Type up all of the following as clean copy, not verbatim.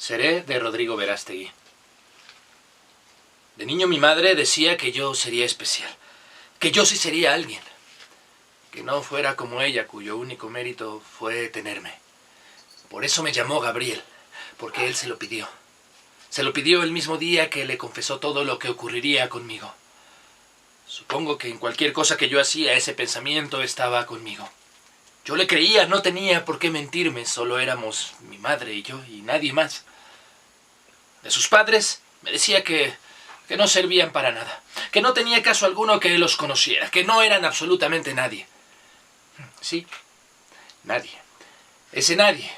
Seré de Rodrigo Verástegui. De niño mi madre decía que yo sería especial, que yo sí sería alguien, que no fuera como ella, cuyo único mérito fue tenerme. Por eso me llamó Gabriel, porque él se lo pidió. Se lo pidió el mismo día que le confesó todo lo que ocurriría conmigo. Supongo que en cualquier cosa que yo hacía, ese pensamiento estaba conmigo. Yo le creía, no tenía por qué mentirme, solo éramos mi madre y yo y nadie más. De sus padres me decía que no servían para nada, que no tenía caso alguno que los conociera, que no eran absolutamente nadie. Sí, nadie. Ese nadie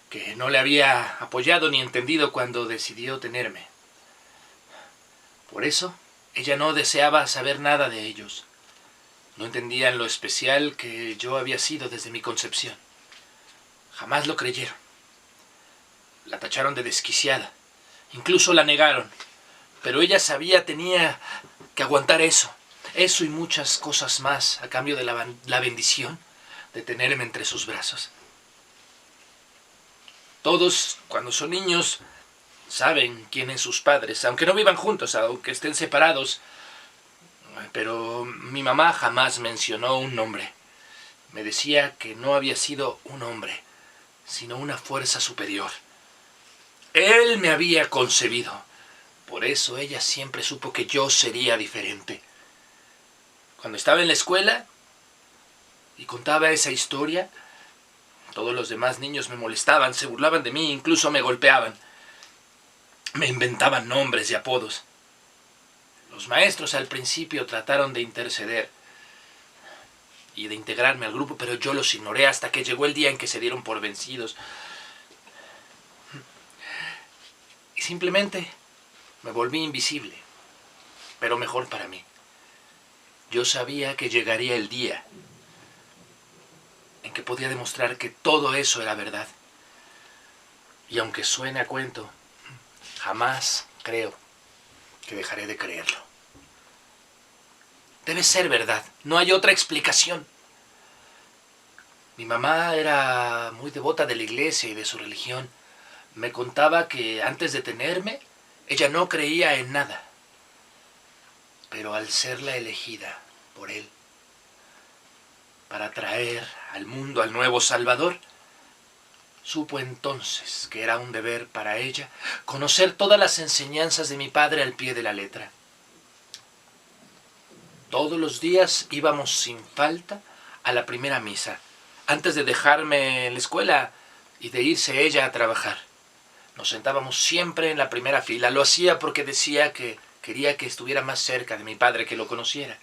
que no le había apoyado ni entendido cuando decidió tenerme. Por eso, ella no deseaba saber nada de ellos. No entendían lo especial que yo había sido desde mi concepción. Jamás lo creyeron. La tacharon de desquiciada. Incluso la negaron. Pero ella sabía, tenía que aguantar eso. Eso y muchas cosas más a cambio de la bendición de tenerme entre sus brazos. Todos, cuando son niños, saben quiénes sus padres, aunque no vivan juntos, aunque estén separados. Pero mi mamá jamás mencionó un nombre. Me decía que no había sido un hombre, sino una fuerza superior. Él me había concebido. Por eso ella siempre supo que yo sería diferente. Cuando estaba en la escuela y contaba esa historia, todos los demás niños me molestaban, se burlaban de mí, incluso me golpeaban. Me inventaban nombres y apodos. Los maestros al principio trataron de interceder y de integrarme al grupo, pero yo los ignoré hasta que llegó el día en que se dieron por vencidos. Y simplemente me volví invisible, pero mejor para mí. Yo sabía que llegaría el día en que podía demostrar que todo eso era verdad. Y aunque suene a cuento, jamás creo que dejaré de creerlo. Debe ser verdad, no hay otra explicación. Mi mamá era muy devota de la iglesia y de su religión. Me contaba que antes de tenerme, ella no creía en nada. Pero al ser la elegida por él para traer al mundo al nuevo Salvador, supo entonces que era un deber para ella conocer todas las enseñanzas de mi padre al pie de la letra. Todos los días íbamos sin falta a la primera misa, antes de dejarme en la escuela y de irse ella a trabajar. Nos sentábamos siempre en la primera fila. Lo hacía porque decía que quería que estuviera más cerca de mi padre, que lo conociera.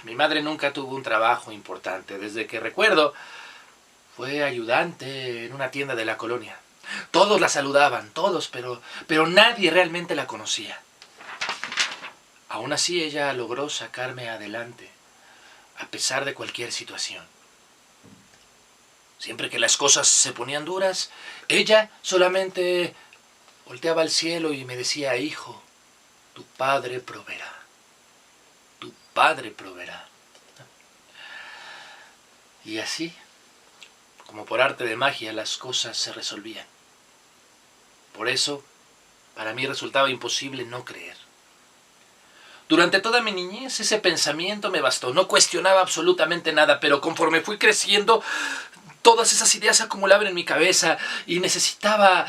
Mi madre nunca tuvo un trabajo importante. Desde que recuerdo, fue ayudante en una tienda de la colonia. Todos la saludaban, todos, pero nadie realmente la conocía. Aún así ella logró sacarme adelante, a pesar de cualquier situación. Siempre que las cosas se ponían duras, ella solamente volteaba al cielo y me decía: hijo, tu padre proveerá. Tu padre proveerá. Y así, como por arte de magia, las cosas se resolvían. Por eso, para mí resultaba imposible no creer. Durante toda mi niñez ese pensamiento me bastó. No cuestionaba absolutamente nada, pero conforme fui creciendo, todas esas ideas se acumulaban en mi cabeza y necesitaba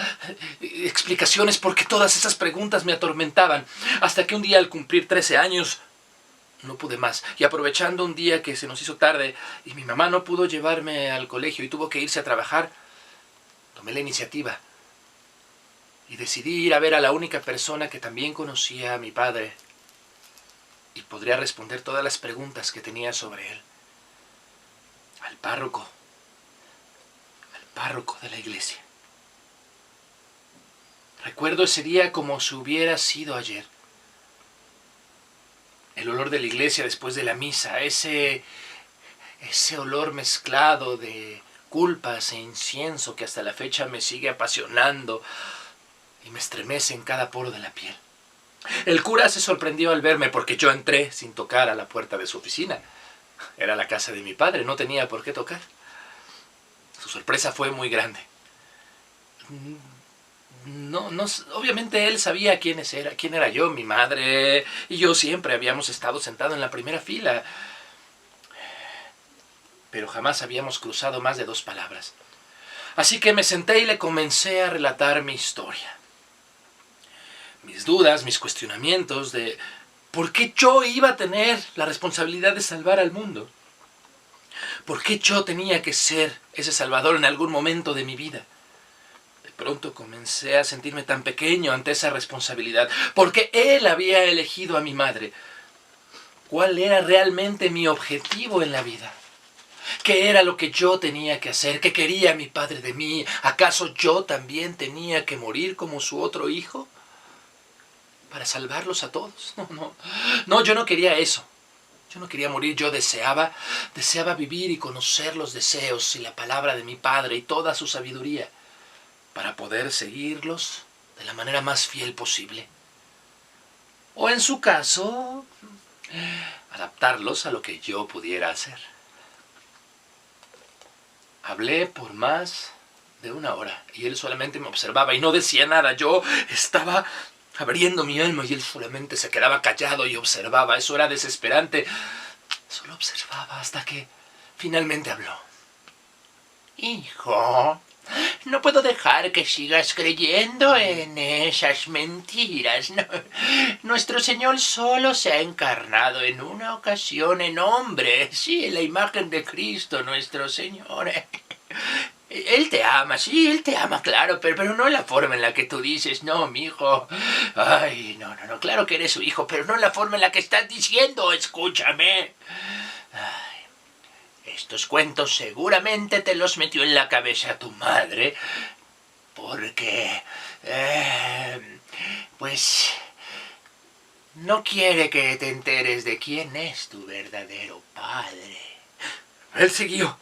explicaciones porque todas esas preguntas me atormentaban. Hasta que un día, al cumplir 13 años, no pude más. Y aprovechando un día que se nos hizo tarde y mi mamá no pudo llevarme al colegio y tuvo que irse a trabajar, tomé la iniciativa y decidí ir a ver a la única persona que también conocía a mi padre y podría responder todas las preguntas que tenía sobre él. Al párroco de la iglesia. Recuerdo ese día como si hubiera sido ayer. El olor de la iglesia después de la misa, ese olor mezclado de culpas e incienso que hasta la fecha me sigue apasionando y me estremece en cada poro de la piel. El cura se sorprendió al verme porque yo entré sin tocar a la puerta de su oficina. Era la casa de mi padre, no tenía por qué tocar. Su sorpresa fue muy grande. Obviamente él sabía quién era yo, mi madre y yo siempre habíamos estado sentados en la primera fila, pero jamás habíamos cruzado más de 2 palabras. Así que me senté y le comencé a relatar mi historia. Mis dudas, mis cuestionamientos de por qué yo iba a tener la responsabilidad de salvar al mundo. ¿Por qué yo tenía que ser ese salvador en algún momento de mi vida? De pronto comencé a sentirme tan pequeño ante esa responsabilidad, porque él había elegido a mi madre. ¿Cuál era realmente mi objetivo en la vida? ¿Qué era lo que yo tenía que hacer? ¿Qué quería mi padre de mí? ¿Acaso yo también tenía que morir como su otro hijo? ¿Para salvarlos a todos? No, yo no quería eso. Yo no quería morir, yo deseaba vivir y conocer los deseos y la palabra de mi padre y toda su sabiduría, para poder seguirlos de la manera más fiel posible. O en su caso, adaptarlos a lo que yo pudiera hacer. Hablé por más de 1 hora y él solamente me observaba y no decía nada. Yo estaba abriendo mi alma y él solamente se quedaba callado y observaba. Eso era desesperante. Solo observaba hasta que finalmente habló. Hijo, no puedo dejar que sigas creyendo en esas mentiras. No. Nuestro Señor solo se ha encarnado en una ocasión en hombre. Sí, en la imagen de Cristo, nuestro Señor. Él te ama, sí, él te ama, claro, pero no en la forma en la que tú dices. No, mi hijo. Ay, no, claro que eres su hijo, pero no en la forma en la que estás diciendo. Escúchame. Ay, estos cuentos seguramente te los metió en la cabeza tu madre, porque, pues, no quiere que te enteres de quién es tu verdadero padre. Él siguió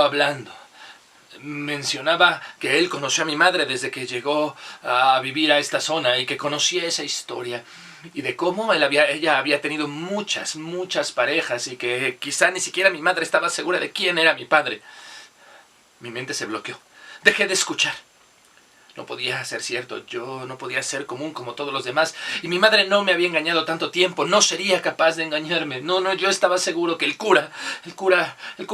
hablando. Mencionaba que él conoció a mi madre desde que llegó a vivir a esta zona y que conocía esa historia y de cómo ella había tenido muchas parejas y que quizá ni siquiera mi madre estaba segura de quién era mi padre. Mi mente se bloqueó. Dejé de escuchar. No podía ser cierto, yo no podía ser común como todos los demás. Y mi madre no me había engañado tanto tiempo, no sería capaz de engañarme. No, yo estaba seguro que el cura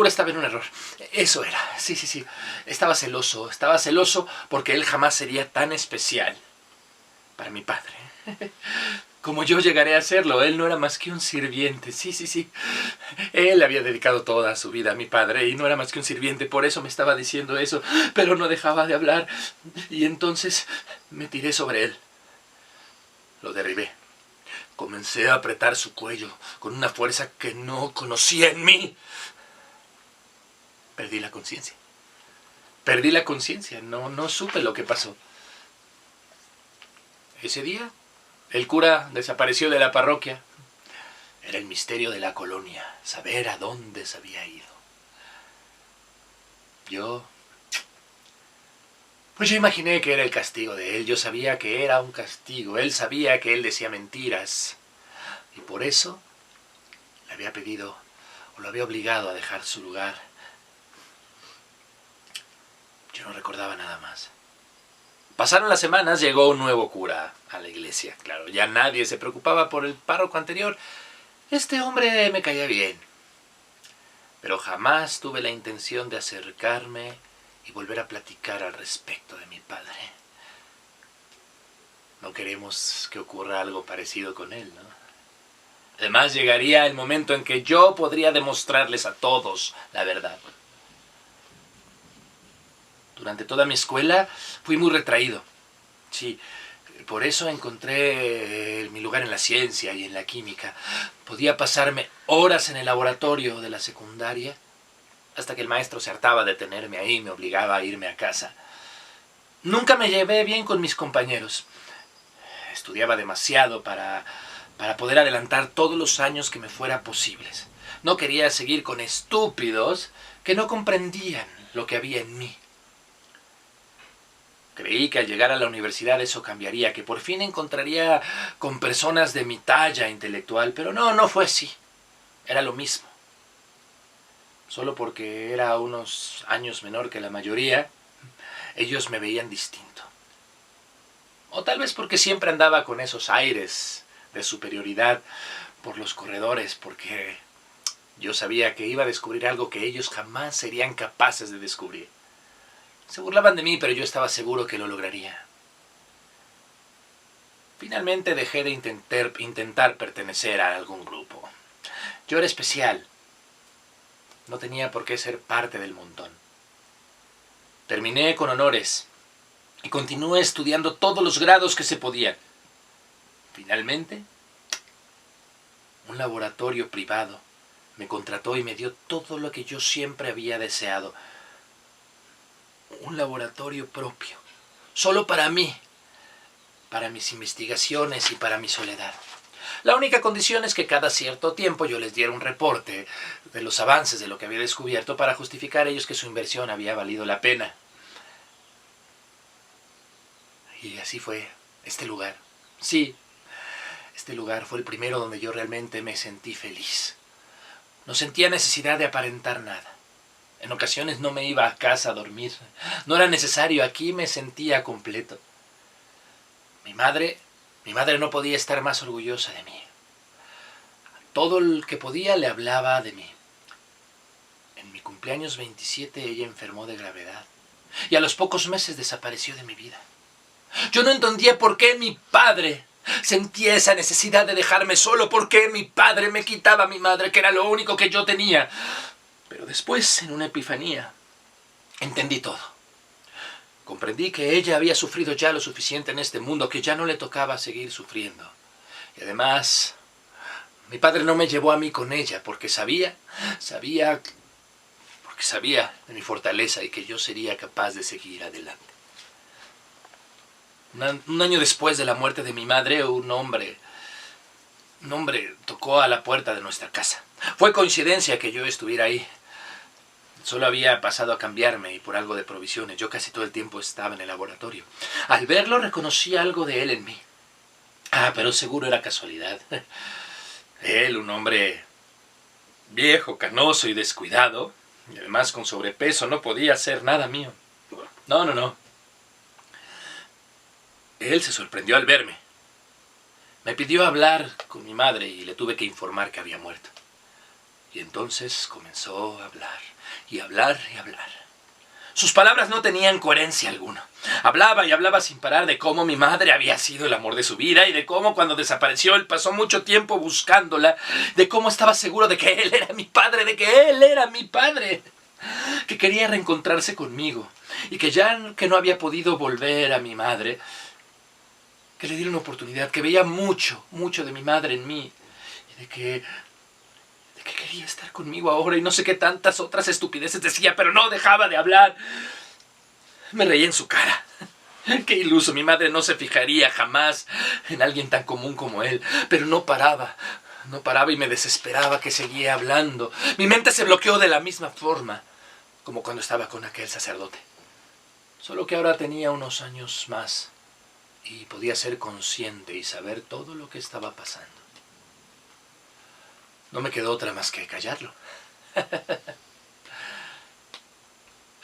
estaba en un error. Eso era, sí. Estaba celoso porque él jamás sería tan especial para mi padre. Como yo llegaré a serlo, él no era más que un sirviente, sí. Él había dedicado toda su vida a mi padre y no era más que un sirviente, por eso me estaba diciendo eso, pero no dejaba de hablar y entonces me tiré sobre él. Lo derribé. Comencé a apretar su cuello con una fuerza que no conocía en mí. Perdí la conciencia, no supe lo que pasó. Ese día el cura desapareció de la parroquia. Era el misterio de la colonia, saber a dónde se había ido. Yo imaginé que era el castigo de él. Yo sabía que era un castigo. Él sabía que él decía mentiras. Y por eso le había pedido, o lo había obligado a dejar su lugar. Yo no recordaba nada más. Pasaron las semanas, llegó un nuevo cura a la iglesia. Claro, ya nadie se preocupaba por el párroco anterior. Este hombre me caía bien, pero jamás tuve la intención de acercarme y volver a platicar al respecto de mi padre. No queremos que ocurra algo parecido con él, ¿no? Además, llegaría el momento en que yo podría demostrarles a todos la verdad. Durante toda mi escuela fui muy retraído. Sí, por eso encontré mi lugar en la ciencia y en la química. Podía pasarme horas en el laboratorio de la secundaria hasta que el maestro se hartaba de tenerme ahí y me obligaba a irme a casa. Nunca me llevé bien con mis compañeros. Estudiaba demasiado para poder adelantar todos los años que me fuera posibles. No quería seguir con estúpidos que no comprendían lo que había en mí. Creí que al llegar a la universidad eso cambiaría, que por fin encontraría con personas de mi talla intelectual, pero no fue así. Era lo mismo. Solo porque era unos años menor que la mayoría, ellos me veían distinto. O tal vez porque siempre andaba con esos aires de superioridad por los corredores, porque yo sabía que iba a descubrir algo que ellos jamás serían capaces de descubrir. Se burlaban de mí, pero yo estaba seguro que lo lograría. Finalmente dejé de intentar pertenecer a algún grupo. Yo era especial. No tenía por qué ser parte del montón. Terminé con honores y continué estudiando todos los grados que se podían. Finalmente, un laboratorio privado me contrató y me dio todo lo que yo siempre había deseado. Un laboratorio propio, solo para mí, para mis investigaciones y para mi soledad. La única condición es que cada cierto tiempo yo les diera un reporte de los avances de lo que había descubierto para justificar a ellos que su inversión había valido la pena. Y así fue este lugar. Sí, este lugar fue el primero donde yo realmente me sentí feliz. No sentía necesidad de aparentar nada. En ocasiones no me iba a casa a dormir. No era necesario, aquí me sentía completo. Mi madre no podía estar más orgullosa de mí. Todo el que podía le hablaba de mí. En mi cumpleaños 27 ella enfermó de gravedad y a los pocos meses desapareció de mi vida. Yo no entendía por qué mi padre sentía esa necesidad de dejarme solo, por qué mi padre me quitaba a mi madre, que era lo único que yo tenía. Pero después, en una epifanía, entendí todo. Comprendí que ella había sufrido ya lo suficiente en este mundo, que ya no le tocaba seguir sufriendo. Y además, mi padre no me llevó a mí con ella porque sabía de mi fortaleza y que yo sería capaz de seguir adelante. Un año después de la muerte de mi madre, un hombre tocó a la puerta de nuestra casa. Fue coincidencia que yo estuviera ahí. Solo había pasado a cambiarme y por algo de provisiones. Yo casi todo el tiempo estaba en el laboratorio. Al verlo reconocí algo de él en mí. Pero seguro era casualidad. Él, un hombre viejo, canoso y descuidado, y además con sobrepeso, no podía hacer nada mío. No. Él se sorprendió al verme. Me pidió hablar con mi madre y le tuve que informar que había muerto. Y entonces comenzó a hablar, y hablar, y hablar. Sus palabras no tenían coherencia alguna. Hablaba y hablaba sin parar de cómo mi madre había sido el amor de su vida y de cómo cuando desapareció él pasó mucho tiempo buscándola, de cómo estaba seguro de que él era mi padre, que quería reencontrarse conmigo y que ya que no había podido volver a mi madre, que le diera una oportunidad, que veía mucho de mi madre en mí y de que quería estar conmigo ahora y no sé qué tantas otras estupideces decía, pero no dejaba de hablar. Me reía en su cara. Qué iluso, mi madre no se fijaría jamás en alguien tan común como él, pero no paraba y me desesperaba que seguía hablando. Mi mente se bloqueó de la misma forma como cuando estaba con aquel sacerdote. Solo que ahora tenía unos años más y podía ser consciente y saber todo lo que estaba pasando. No me quedó otra más que callarlo. A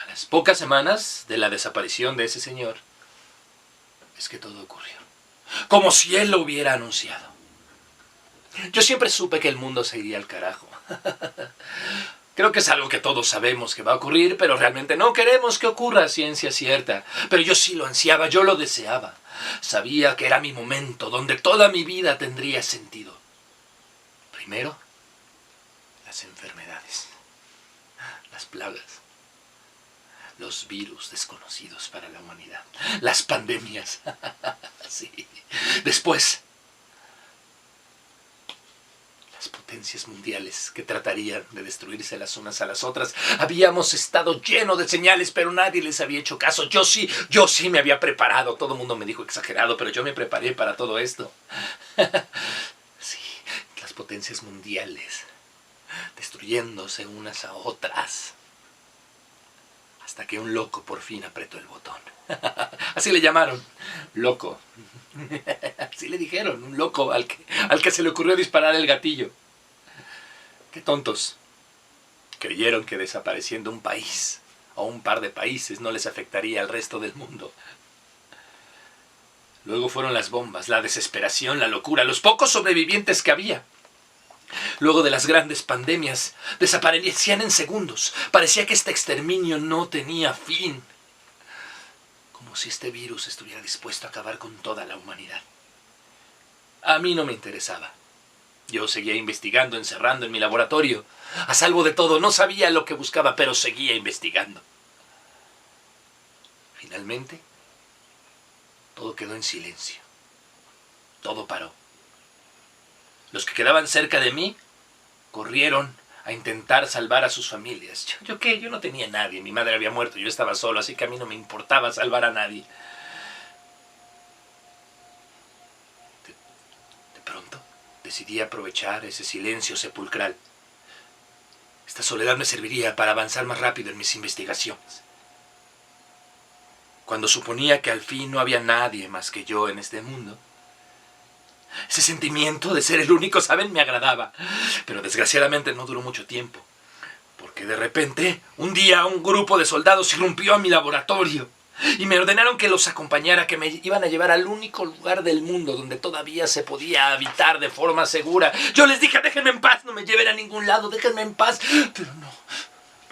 las pocas semanas de la desaparición de ese señor, es que todo ocurrió. Como si él lo hubiera anunciado. Yo siempre supe que el mundo se iría al carajo. Creo que es algo que todos sabemos que va a ocurrir, pero realmente no queremos que ocurra a ciencia cierta. Pero yo sí lo ansiaba, yo lo deseaba. Sabía que era mi momento, donde toda mi vida tendría sentido. Primero, las enfermedades, las plagas, los virus desconocidos para la humanidad, las pandemias. Sí. Después, las potencias mundiales que tratarían de destruirse las unas a las otras. Habíamos estado llenos de señales, pero nadie les había hecho caso. Yo sí me había preparado. Todo el mundo me dijo exagerado, pero yo me preparé para todo esto. Sí, las potencias mundiales destruyéndose unas a otras. Hasta que un loco por fin apretó el botón. Así le llamaron, loco. Así le dijeron, un loco al que se le ocurrió disparar el gatillo. Qué tontos. Creyeron que desapareciendo un país o un par de países no les afectaría al resto del mundo. Luego fueron las bombas, la desesperación, la locura, los pocos sobrevivientes que había. Luego de las grandes pandemias, desaparecían en segundos. Parecía que este exterminio no tenía fin. Como si este virus estuviera dispuesto a acabar con toda la humanidad. A mí no me interesaba. Yo seguía investigando, encerrando en mi laboratorio. A salvo de todo, no sabía lo que buscaba, pero seguía investigando. Finalmente, todo quedó en silencio. Todo paró. Los que quedaban cerca de mí corrieron a intentar salvar a sus familias. ¿Yo qué? Yo no tenía a nadie. Mi madre había muerto, yo estaba solo, así que a mí no me importaba salvar a nadie. De pronto, decidí aprovechar ese silencio sepulcral. Esta soledad me serviría para avanzar más rápido en mis investigaciones. Cuando suponía que al fin no había nadie más que yo en este mundo, ese sentimiento de ser el único, ¿saben?, me agradaba. Pero desgraciadamente no duró mucho tiempo. Porque de repente, un día un grupo de soldados irrumpió a mi laboratorio. Y me ordenaron que los acompañara, que me iban a llevar al único lugar del mundo donde todavía se podía habitar de forma segura. Yo les dije, déjenme en paz, no me lleven a ningún lado, déjenme en paz. Pero no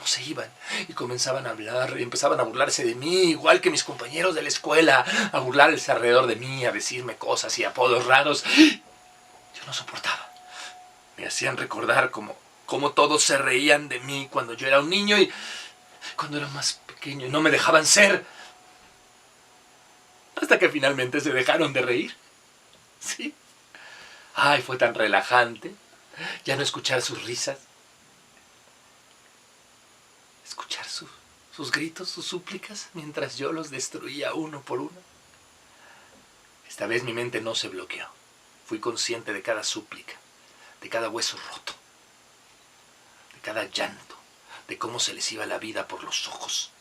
se iban. Y comenzaban a hablar y empezaban a burlarse de mí, igual que mis compañeros de la escuela, a burlarse alrededor de mí, a decirme cosas y apodos raros. Yo no soportaba. Me hacían recordar cómo todos se reían de mí cuando yo era un niño y cuando era más pequeño y no me dejaban ser. Hasta que finalmente se dejaron de reír. Sí. Ay, fue tan relajante ya no escuchar sus risas. Escuchar sus gritos, sus súplicas, mientras yo los destruía uno por uno. Esta vez mi mente no se bloqueó. Fui consciente de cada súplica, de cada hueso roto, de cada llanto, de cómo se les iba la vida por los ojos.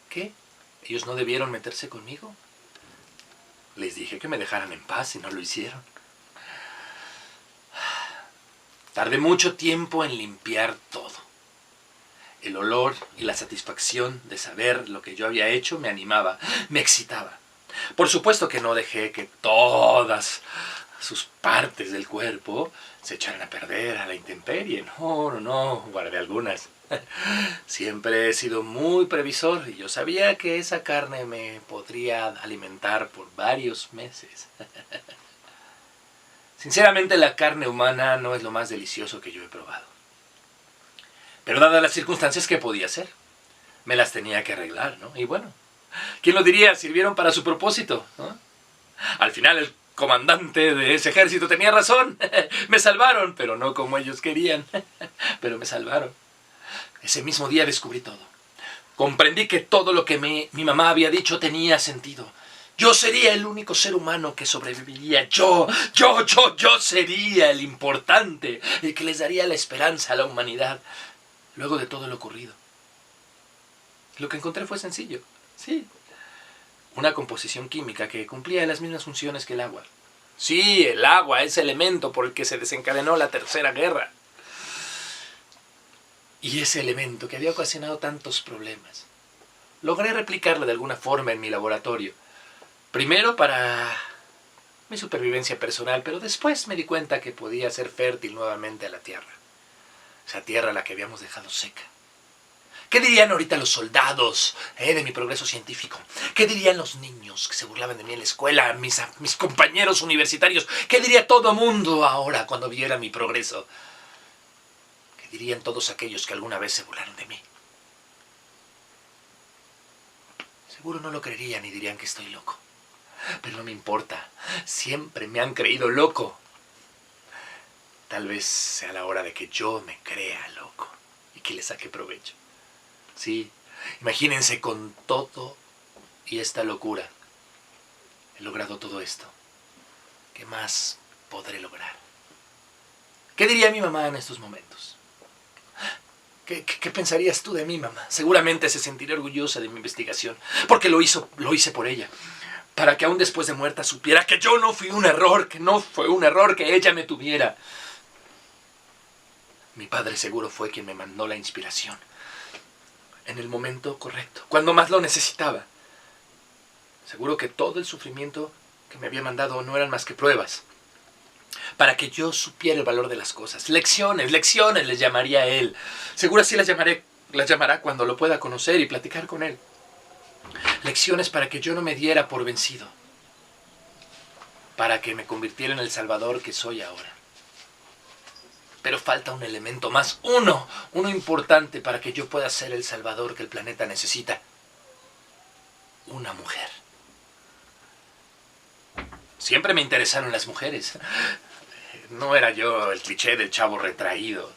¿Qué? ¿Ellos no debieron meterse conmigo? Les dije que me dejaran en paz y no lo hicieron. Tardé mucho tiempo en limpiar todo. El olor y la satisfacción de saber lo que yo había hecho me animaba, me excitaba. Por supuesto que no dejé que todas sus partes del cuerpo se echaran a perder a la intemperie. No, guardé algunas. Siempre he sido muy previsor y yo sabía que esa carne me podría alimentar por varios meses. Sinceramente, la carne humana no es lo más delicioso que yo he probado. Pero dadas las circunstancias, ¿qué podía hacer? Me las tenía que arreglar, ¿no? Y bueno, ¿quién lo diría? Sirvieron para su propósito, ¿no? Al final el comandante de ese ejército tenía razón. Me salvaron, pero no como ellos querían. Pero me salvaron. Ese mismo día descubrí todo. Comprendí que todo lo que mi mamá había dicho tenía sentido. Yo sería el único ser humano que sobreviviría. Yo sería el importante, el que les daría la esperanza a la humanidad. Luego de todo lo ocurrido. Lo que encontré fue sencillo. Sí. Una composición química que cumplía las mismas funciones que el agua. Sí, el agua, ese elemento por el que se desencadenó la Tercera Guerra. Y ese elemento que había ocasionado tantos problemas. Logré replicarlo de alguna forma en mi laboratorio. Primero para mi supervivencia personal, pero después me di cuenta que podía ser fértil nuevamente a la tierra. Esa tierra a la que habíamos dejado seca. ¿Qué dirían ahorita los soldados de mi progreso científico? ¿Qué dirían los niños que se burlaban de mí en la escuela? Mis compañeros universitarios. ¿Qué diría todo mundo ahora cuando viera mi progreso? ¿Qué dirían todos aquellos que alguna vez se burlaron de mí? Seguro no lo creerían y dirían que estoy loco. Pero no me importa. Siempre me han creído loco. Tal vez sea la hora de que yo me crea loco y que le saque provecho. Sí, imagínense con todo y esta locura. He logrado todo esto. ¿Qué más podré lograr? ¿Qué diría mi mamá en estos momentos? ¿Qué pensarías tú de mí, mamá? Seguramente se sentiría orgullosa de mi investigación, porque lo hice por ella. Para que aún después de muerta supiera que yo no fui un error, que no fue un error que ella me tuviera. Mi padre seguro fue quien me mandó la inspiración. en el momento correcto, cuando más lo necesitaba. Seguro que todo el sufrimiento que me había mandado no eran más que pruebas, para que yo supiera el valor de las cosas. Lecciones, lecciones les llamaría a él. Seguro así las llamará cuando lo pueda conocer y platicar con él. Lecciones para que yo no me diera por vencido, para que me convirtiera en el salvador que soy ahora. Pero falta un elemento más, uno importante para que yo pueda ser el salvador que el planeta necesita. Una mujer. Siempre me interesaron las mujeres. No era yo el cliché del chavo retraído.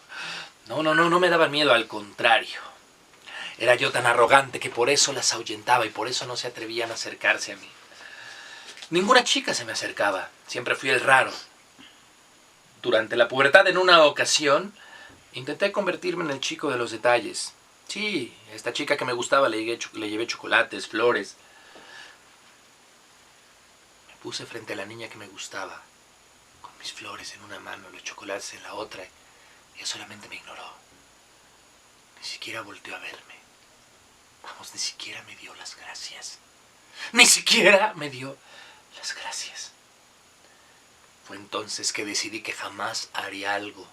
No me daban miedo, al contrario. Era yo tan arrogante que por eso las ahuyentaba y por eso no se atrevían a acercarse a mí. Ninguna chica se me acercaba. Siempre fui el raro. Durante la pubertad, en una ocasión, intenté convertirme en el chico de los detalles. Sí, a esta chica que me gustaba le llevé chocolates, flores. Me puse frente a la niña que me gustaba, con mis flores en una mano, los chocolates en la otra, y ella solamente me ignoró. Ni siquiera volteó a verme. Vamos, ni siquiera me dio las gracias. Ni siquiera me dio las gracias. Fue entonces que decidí que jamás haría algo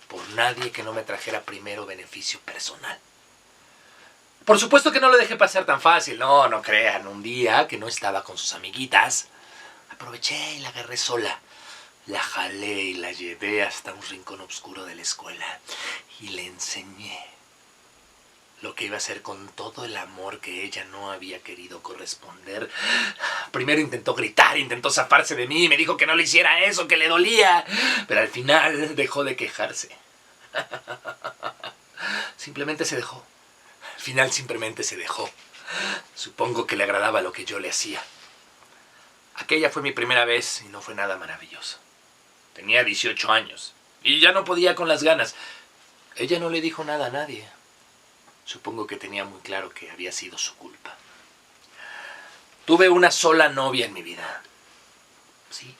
por nadie que no me trajera primero beneficio personal. Por supuesto que no lo dejé pasar tan fácil. No crean. Un día que no estaba con sus amiguitas, aproveché y la agarré sola. La jalé y la llevé hasta un rincón oscuro de la escuela y le enseñé lo que iba a hacer con todo el amor que ella no había querido corresponder. Primero intentó gritar, intentó zafarse de mí, me dijo que no le hiciera eso, que le dolía, pero al final dejó de quejarse. Simplemente se dejó. Al final simplemente se dejó. Supongo que le agradaba lo que yo le hacía. Aquella fue mi primera vez y no fue nada maravilloso. Tenía 18 años y ya no podía con las ganas. Ella no le dijo nada a nadie. Supongo que tenía muy claro que había sido su culpa. Tuve una sola novia en mi vida. Sí,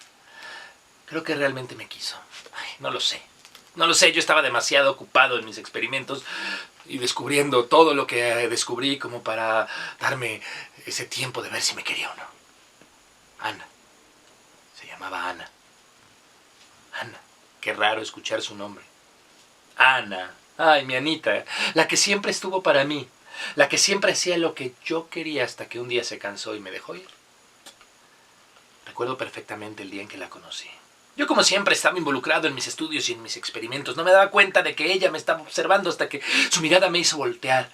creo que realmente me quiso. Ay, no lo sé. No lo sé, yo estaba demasiado ocupado en mis experimentos y descubriendo todo lo que descubrí como para darme ese tiempo de ver si me quería o no. Ana. Se llamaba Ana. Ana. Qué raro escuchar su nombre. Ana. Ay, mi Anita, la que siempre estuvo para mí, la que siempre hacía lo que yo quería hasta que un día se cansó y me dejó ir. Recuerdo perfectamente el día en que la conocí. Yo, como siempre, estaba involucrado en mis estudios y en mis experimentos. No me daba cuenta de que ella me estaba observando hasta que su mirada me hizo voltear.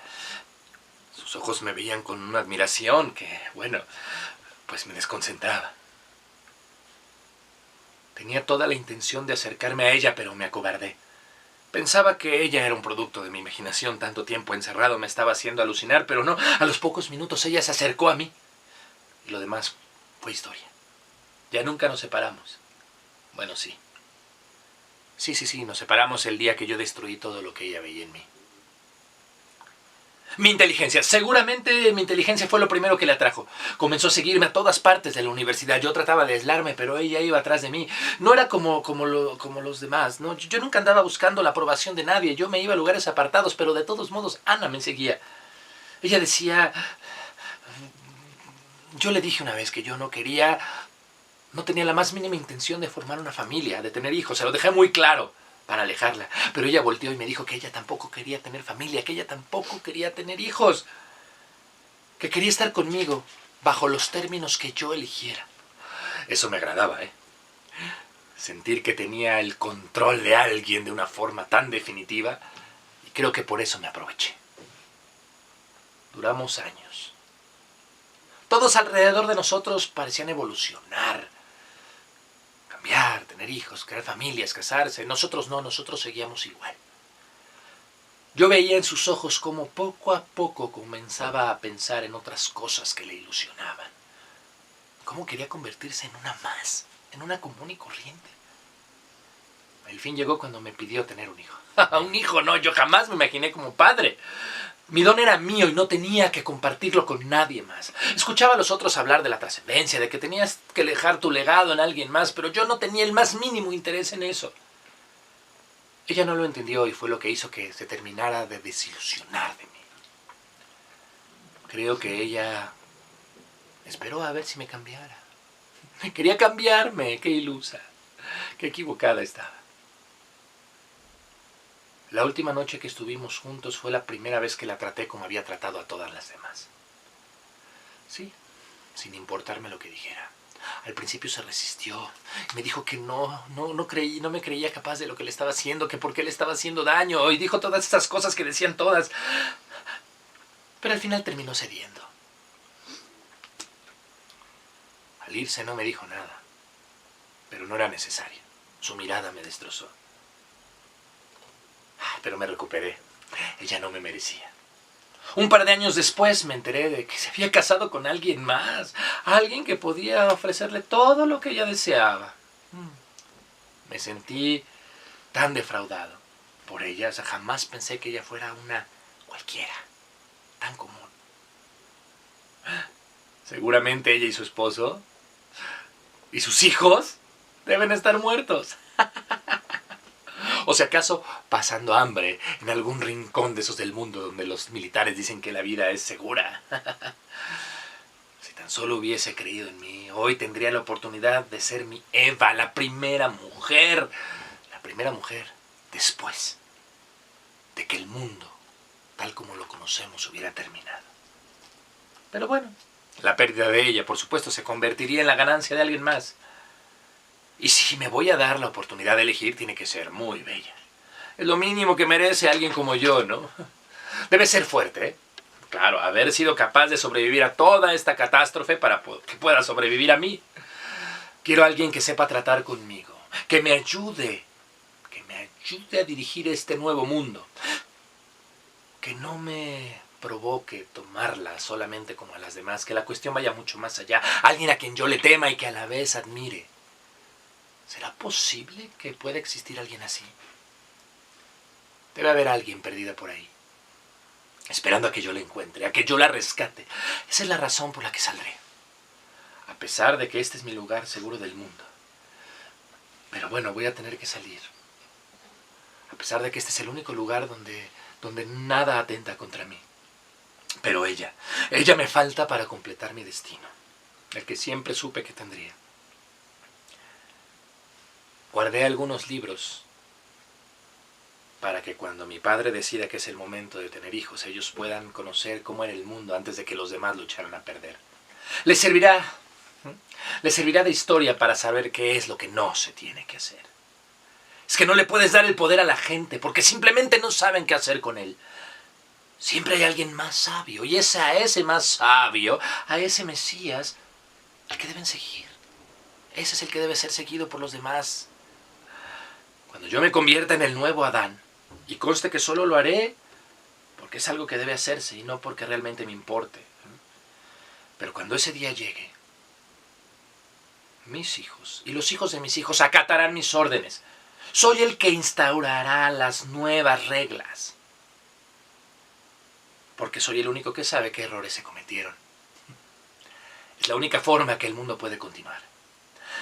Sus ojos me veían con una admiración que, bueno, pues me desconcentraba. Tenía toda la intención de acercarme a ella, pero me acobardé. Pensaba que ella era un producto de mi imaginación. Tanto tiempo encerrado me estaba haciendo alucinar, pero no. A los pocos minutos ella se acercó a mí. Y lo demás fue historia. Ya nunca nos separamos. Bueno, sí. Sí, nos separamos el día que yo destruí todo lo que ella veía en mí. Mi inteligencia. Seguramente mi inteligencia fue lo primero que le atrajo. Comenzó a seguirme a todas partes de la universidad. Yo trataba de aislarme, pero ella iba atrás de mí. No era como los demás, ¿no? Yo nunca andaba buscando la aprobación de nadie. Yo me iba a lugares apartados, pero de todos modos Ana me seguía. Ella decía... Yo le dije una vez que yo no tenía la más mínima intención de formar una familia, de tener hijos. Se lo dejé muy claro para alejarla. Pero ella volteó y me dijo que ella tampoco quería tener familia, que ella tampoco quería tener hijos, que quería estar conmigo bajo los términos que yo eligiera. Eso me agradaba, ¿eh? Sentir que tenía el control de alguien de una forma tan definitiva, y creo que por eso me aproveché. Duramos años. Todos alrededor de nosotros parecían evolucionar, cambiar, tener hijos, crear familias, casarse. Nosotros no, nosotros seguíamos igual. Yo veía en sus ojos cómo poco a poco comenzaba a pensar en otras cosas que le ilusionaban. Cómo quería convertirse en una más, en una común y corriente. El fin llegó cuando me pidió tener un hijo. Un hijo, no, yo jamás me imaginé como padre. Mi don era mío y no tenía que compartirlo con nadie más. Escuchaba a los otros hablar de la trascendencia, de que tenías que dejar tu legado en alguien más, pero yo no tenía el más mínimo interés en eso. Ella no lo entendió y fue lo que hizo que se terminara de desilusionar de mí. Creo que ella esperó a ver si me cambiara. Quería cambiarme, qué ilusa, qué equivocada estaba. La última noche que estuvimos juntos fue la primera vez que la traté como había tratado a todas las demás. Sí, sin importarme lo que dijera. Al principio se resistió. Me dijo que no me creía capaz de lo que le estaba haciendo, que por qué le estaba haciendo daño. Y dijo todas esas cosas que decían todas. Pero al final terminó cediendo. Al irse no me dijo nada. Pero no era necesario. Su mirada me destrozó. Pero me recuperé. Ella no me merecía. Un par de años después me enteré de que se había casado con alguien más. Alguien que podía ofrecerle todo lo que ella deseaba. Me sentí tan defraudado por ella. O sea, jamás pensé que ella fuera una cualquiera. Tan común. Seguramente ella y su esposo y sus hijos deben estar muertos. O si acaso pasando hambre en algún rincón de esos del mundo donde los militares dicen que la vida es segura. Si tan solo hubiese creído en mí, hoy tendría la oportunidad de ser mi Eva, la primera mujer. La primera mujer después de que el mundo, tal como lo conocemos, hubiera terminado. Pero bueno, la pérdida de ella, por supuesto, se convertiría en la ganancia de alguien más. Y si me voy a dar la oportunidad de elegir, tiene que ser muy bella. Es lo mínimo que merece alguien como yo, ¿no? Debe ser fuerte, ¿eh? Claro, haber sido capaz de sobrevivir a toda esta catástrofe para que pueda sobrevivir a mí. Quiero a alguien que sepa tratar conmigo, que me ayude a dirigir este nuevo mundo. Que no me provoque tomarla solamente como a las demás, que la cuestión vaya mucho más allá. Alguien a quien yo le tema y que a la vez admire. ¿Será posible que pueda existir alguien así? Debe haber alguien perdida por ahí, esperando a que yo la encuentre, a que yo la rescate. Esa es la razón por la que saldré. A pesar de que este es mi lugar seguro del mundo. Pero bueno, voy a tener que salir. A pesar de que este es el único lugar donde nada atenta contra mí. Pero ella me falta para completar mi destino, el que siempre supe que tendría. Guardé algunos libros para que cuando mi padre decida que es el momento de tener hijos, ellos puedan conocer cómo era el mundo antes de que los demás lo echaran a perder. Les servirá de historia para saber qué es lo que no se tiene que hacer. Es que no le puedes dar el poder a la gente porque simplemente no saben qué hacer con él. Siempre hay alguien más sabio y es a ese más sabio, a ese Mesías, al que deben seguir. Ese es el que debe ser seguido por los demás. Cuando yo me convierta en el nuevo Adán, y conste que solo lo haré porque es algo que debe hacerse y no porque realmente me importe. Pero cuando ese día llegue, mis hijos y los hijos de mis hijos acatarán mis órdenes. Soy el que instaurará las nuevas reglas. Porque soy el único que sabe qué errores se cometieron. Es la única forma que el mundo puede continuar.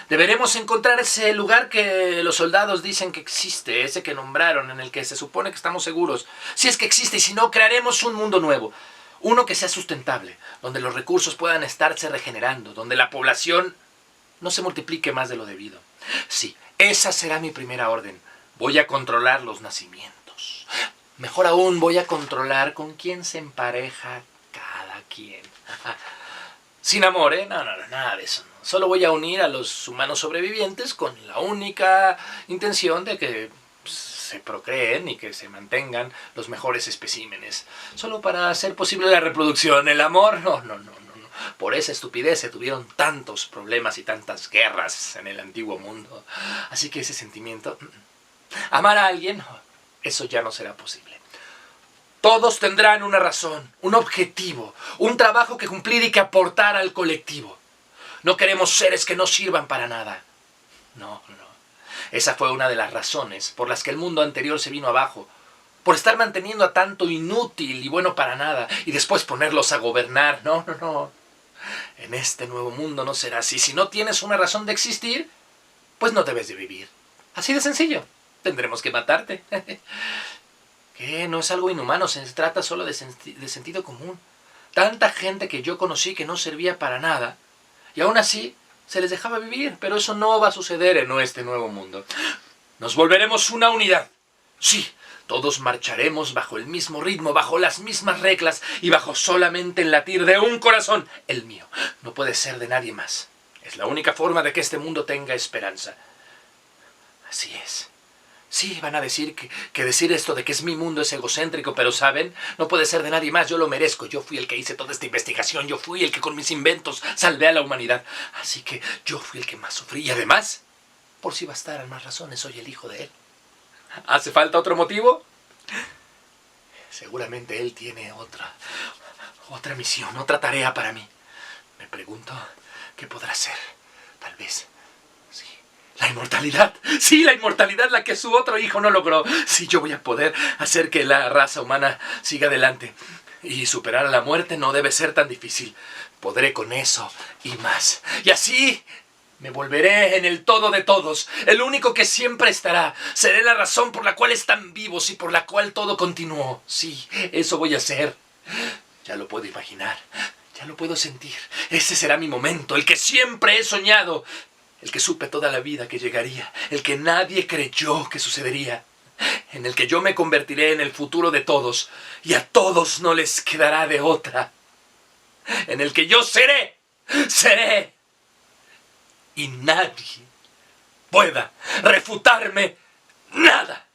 Deberemos encontrar ese lugar que los soldados dicen que existe, ese que nombraron, en el que se supone que estamos seguros. Si es que existe, y si no, crearemos un mundo nuevo. Uno que sea sustentable, donde los recursos puedan estarse regenerando, donde la población no se multiplique más de lo debido. Sí, esa será mi primera orden. Voy a controlar los nacimientos. Mejor aún, voy a controlar con quién se empareja cada quien. Sin amor, ¿eh? No, nada de eso. Solo voy a unir a los humanos sobrevivientes con la única intención de que se procreen y que se mantengan los mejores especímenes. Solo para hacer posible la reproducción. El amor, no. Por esa estupidez se tuvieron tantos problemas y tantas guerras en el antiguo mundo. Así que ese sentimiento, amar a alguien, eso ya no será posible. Todos tendrán una razón, un objetivo, un trabajo que cumplir y que aportar al colectivo. No queremos seres que no sirvan para nada. No. Esa fue una de las razones por las que el mundo anterior se vino abajo. Por estar manteniendo a tanto inútil y bueno para nada y después ponerlos a gobernar. No. En este nuevo mundo no será así. Si no tienes una razón de existir, pues no debes de vivir. Así de sencillo. Tendremos que matarte. ¿Qué? No es algo inhumano, se trata solo de sentido común. Tanta gente que yo conocí que no servía para nada, y aún así se les dejaba vivir, pero eso no va a suceder en este nuevo mundo. Nos volveremos una unidad. Sí, todos marcharemos bajo el mismo ritmo, bajo las mismas reglas y bajo solamente el latir de un corazón, el mío. No puede ser de nadie más. Es la única forma de que este mundo tenga esperanza. Así es. Sí, van a decir que decir esto de que es mi mundo es egocéntrico, pero ¿saben? No puede ser de nadie más, yo lo merezco. Yo fui el que hice toda esta investigación, yo fui el que con mis inventos salvé a la humanidad. Así que yo fui el que más sufrí y además, por si bastaran más razones, soy el hijo de él. ¿Hace falta otro motivo? Seguramente él tiene otra misión, otra tarea para mí. Me pregunto, ¿qué podrá ser? Tal vez, sí, la inmortalidad. Sí, la inmortalidad, la que su otro hijo no logró. Sí, yo voy a poder hacer que la raza humana siga adelante. Y superar a la muerte no debe ser tan difícil. Podré con eso y más. Y así me volveré en el todo de todos, el único que siempre estará. Seré la razón por la cual están vivos y por la cual todo continuó. Sí, eso voy a hacer. Ya lo puedo imaginar, ya lo puedo sentir. Ese será mi momento, el que siempre he soñado, el que supe toda la vida que llegaría, el que nadie creyó que sucedería, en el que yo me convertiré en el futuro de todos y a todos no les quedará de otra, en el que yo seré y nadie pueda refutarme nada.